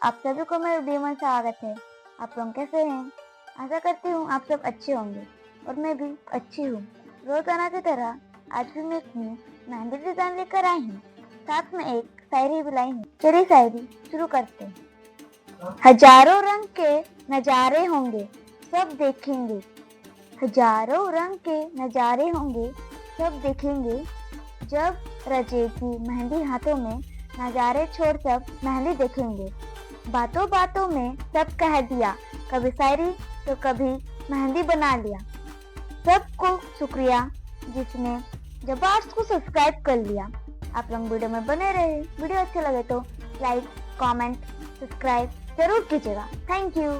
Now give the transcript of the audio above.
आप सभी को मेरे वीडियो में स्वागत है। आप लोग कैसे हैं? आशा करती हूँ आप सब अच्छे होंगे और मैं भी अच्छी हूँ। रोजाना की तरह आज भी मैं एक न्यू मेहंदी डिजाइन लेकर आई हूँ। साथ में एक शायरी भी लाई हूँ। चलिए शायरी शुरू करते हैं। हजारों रंग के नजारे होंगे सब देखेंगे, हजारों रंग के नजारे होंगे सब देखेंगे। जब रचेगी मेहंदी हाथों में, नजारे छोड़ सब मेहंदी देखेंगे। बातों बातों में सब कह दिया, कभी शायरी तो कभी मेहंदी बना लिया। सबको शुक्रिया जिसने जबार्ट को सब्सक्राइब कर लिया। आप लोग वीडियो में बने रहे। वीडियो अच्छा लगे तो लाइक, कमेंट, सब्सक्राइब जरूर कीजिएगा। Thank you.